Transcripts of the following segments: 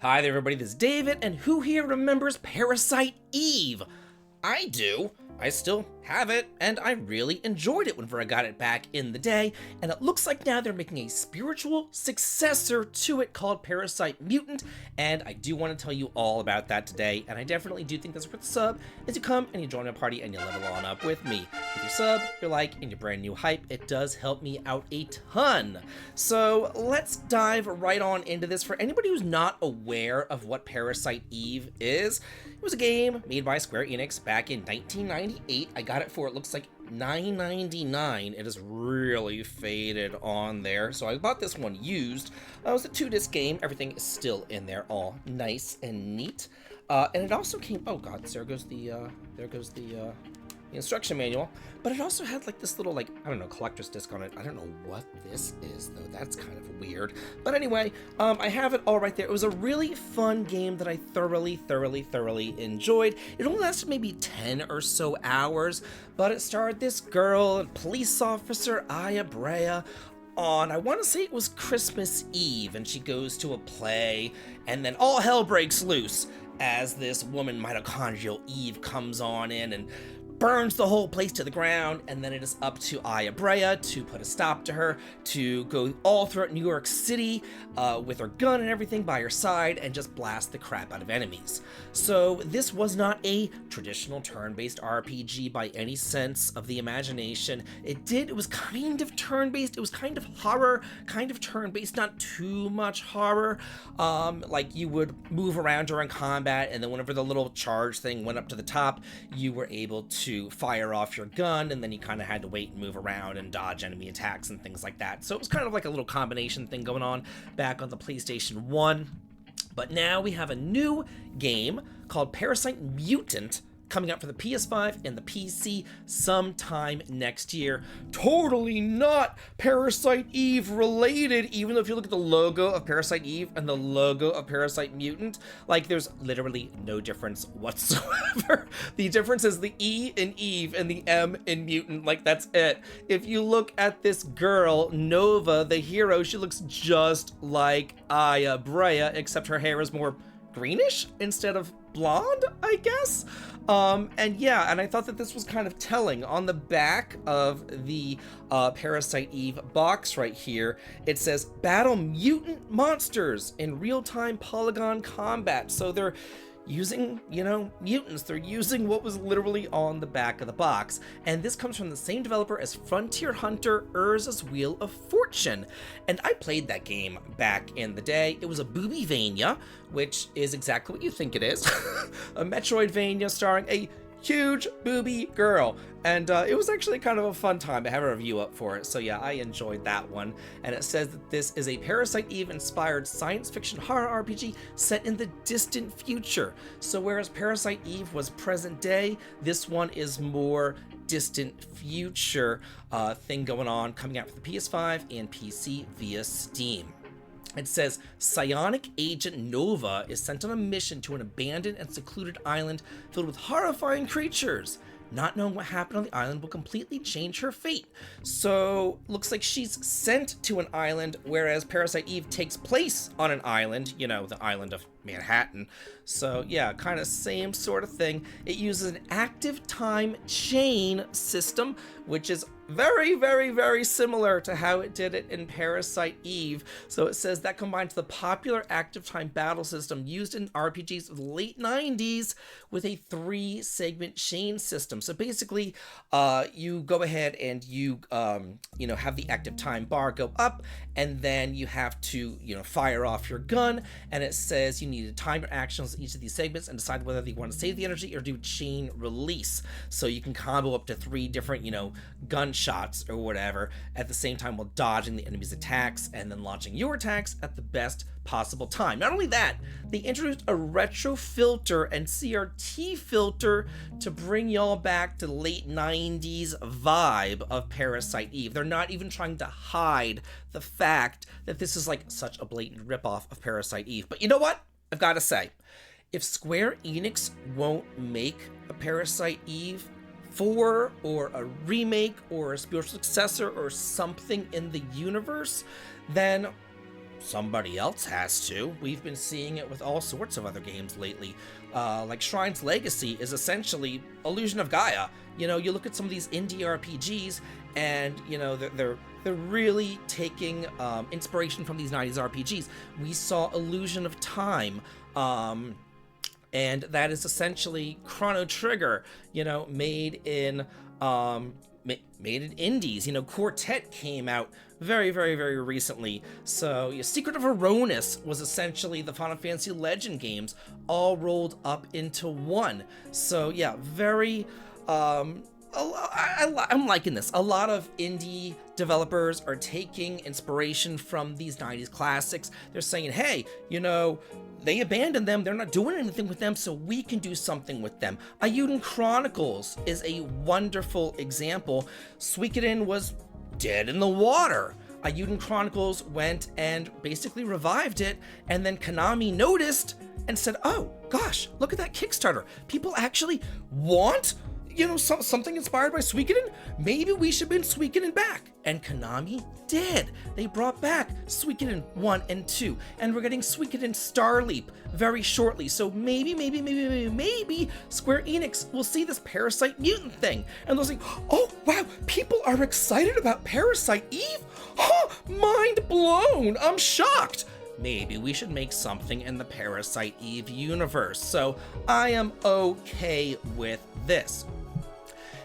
Hi there everybody, this is David, and who here remembers Parasite Eve? I do. I still have it, and I really enjoyed it whenever I got it back in the day, and it looks like now they're making a spiritual successor to it called Parasite Mutant, and I do want to tell you all about that today, and I definitely do think that's worth the sub, is you come and you join my party and you level on up with me. With your sub, your like, and your brand new hype, it does help me out a ton. So let's dive right on into this. For anybody who's not aware of what Parasite Eve is, it was a game made by Square Enix back in 1998. I got it for, it looks like $9.99. It is really faded on there, so I bought this one used. It was a 2-disc game. Everything is still in there, all nice and neat. And it also came, oh god, there goes the instruction manual, but it also had like this little, like, I don't know, collector's disc on it. I don't know what this is though. That's kind of weird. But anyway, I have it all right there. It was a really fun game that I thoroughly enjoyed. It only lasted maybe 10 or so hours, but it starred this girl, police officer Aya Brea, on, I want to say it was Christmas Eve, and she goes to a play, and then all hell breaks loose as this woman, mitochondrial Eve, comes on in and burns the whole place to the ground, and then it is up to Aya Brea to put a stop to her, to go all throughout New York City with her gun and everything by her side and just blast the crap out of enemies. So this was not a traditional turn-based RPG by any sense of the imagination. It was kind of turn-based, it was kind of horror, kind of turn-based, not too much horror. Like you would move around during combat, and then whenever the little charge thing went up to the top, you were able to fire off your gun, and then you kind of had to wait and move around and dodge enemy attacks and things like that. So it was kind of like a little combination thing going on back on the PlayStation 1. But now we have a new game called Parasite Mutant coming out for the PS5 and the PC sometime next year. Totally not Parasite Eve related, even though if you look at the logo of Parasite Eve and the logo of Parasite Mutant, like there's literally no difference whatsoever. The difference is the E in Eve and the M in Mutant, like that's it. If you look at this girl, Nova, the hero, she looks just like Aya Brea, except her hair is more greenish instead of blonde, I guess. And yeah, and I thought that this was kind of telling. On the back of the Parasite Eve box right here, it says battle mutant monsters in real-time polygon combat. So they're using, mutants. They're using what was literally on the back of the box. And this comes from the same developer as Frontier Hunter Urza's Wheel of Fortune. And I played that game back in the day. It was a Boobyvania, which is exactly what you think it is. A Metroidvania starring a huge booby girl, and it was actually kind of a fun time. I have a review up for it, so yeah, I enjoyed that one. And it says that this is a Parasite Eve inspired science fiction horror RPG set in the distant future. So whereas Parasite Eve was present day, this one is more distant future thing going on, coming out for the PS5 and PC via Steam. It says, psionic agent Nova is sent on a mission to an abandoned and secluded island filled with horrifying creatures. Not knowing what happened on the island will completely change her fate. So, looks like she's sent to an island, whereas Parasite Eve takes place on an island, the island of Manhattan. So yeah, kind of same sort of thing. It uses an active time chain system, which is very similar to how it did it in Parasite Eve. So it says that combines the popular active time battle system used in RPGs of the late 90s with a 3-segment chain system. So basically, you go ahead and you have the active time bar go up, and then you have to fire off your gun, and it says you need to time your actions in each of these segments and decide whether you want to save the energy or do chain release. So you can combo up to 3 different gunshots or whatever at the same time while dodging the enemy's attacks and then launching your attacks at the best possible time. Not only that, they introduced a retro filter and CRT filter to bring y'all back to late 90s vibe of Parasite Eve. They're not even trying to hide the fact that this is like such a blatant ripoff of Parasite Eve. But you know what? I've got to say, if Square Enix won't make a Parasite Eve 4 or a remake or a spiritual successor or something in the universe, then somebody else has to. We've been seeing it with all sorts of other games lately. Like Shrine's Legacy is essentially Illusion of Gaia. You know, you look at some of these indie RPGs, and you know they're really taking inspiration from these 90s RPGs. We saw Illusion of Time, and that is essentially Chrono Trigger. You know, made in indies. You know, Quartet came out very, very, very recently. So, Secret of Aronis was essentially the Final Fantasy Legend games all rolled up into one. So, yeah, very. I'm liking this. A lot of indie developers are taking inspiration from these 90s classics. They're saying, hey, you know, they abandoned them. They're not doing anything with them, so we can do something with them. Ayuden Chronicles is a wonderful example. Suikoden was dead in the water. Ayuden Chronicles went and basically revived it, and then Konami noticed and said, oh, gosh, look at that Kickstarter. People actually want, you know, something inspired by Suikoden? Maybe we should bring Suikoden back. And Konami did. They brought back Suikoden 1 and 2. And we're getting Suikoden Starleap very shortly. So maybe Square Enix will see this Parasite Mutant thing. And they'll say, oh, wow, people are excited about Parasite Eve? Huh, mind blown. I'm shocked. Maybe we should make something in the Parasite Eve universe. So I am okay with this.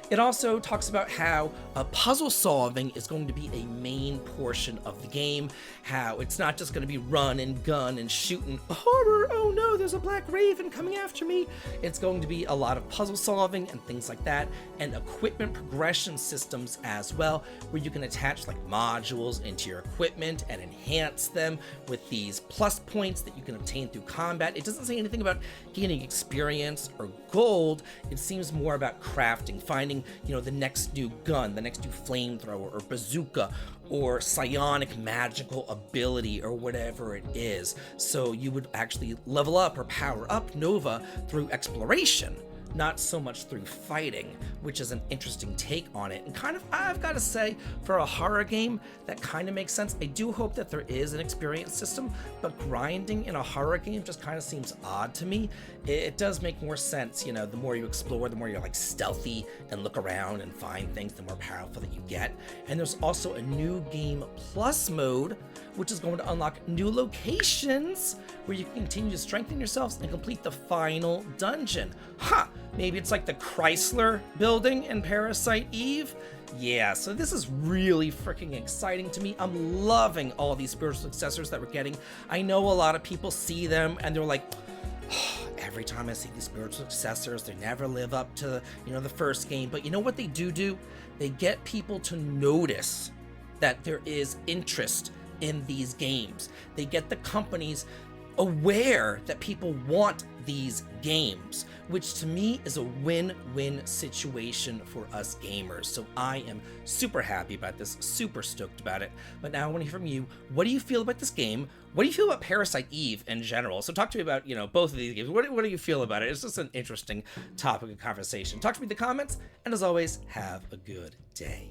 It also talks about how puzzle solving is going to be a main portion of the game, how it's not just going to be run and gun and shooting, horror, oh no, there's a black raven coming after me. It's going to be a lot of puzzle solving and things like that, and equipment progression systems as well, where you can attach like modules into your equipment and enhance them with these plus points that you can obtain through combat. It doesn't say anything about gaining experience or gold. It seems more about crafting, finding, you know, the next new gun, the next new flamethrower or bazooka or psionic magical ability or whatever it is. So you would actually level up or power up Nova through exploration, not so much through fighting, which is an interesting take on it. And kind of, I've got to say, for a horror game, that kind of makes sense. I do hope that there is an experience system, but grinding in a horror game just kind of seems odd to me. It does make more sense, you know, the more you explore, the more you're like stealthy and look around and find things, the more powerful that you get. And there's also a new game plus mode, which is going to unlock new locations where you can continue to strengthen yourselves and complete the final dungeon. Maybe it's like the Chrysler building in Parasite Eve? Yeah, so this is really freaking exciting to me. I'm loving all these spiritual successors that we're getting. I know a lot of people see them and they're like, oh, every time I see these spiritual successors, they never live up to, you know, the first game. But you know what they do? They get people to notice that there is interest in these games. They get the companies aware that people want these games, which to me is a win-win situation for us gamers. So I am super happy about this, super stoked about it. But now I want to hear from you. What do you feel about this game? What do you feel about Parasite Eve in general? So talk to me about, you know, both of these games. What do you feel about it? It's just an interesting topic of conversation. Talk to me in the comments, and as always, have a good day.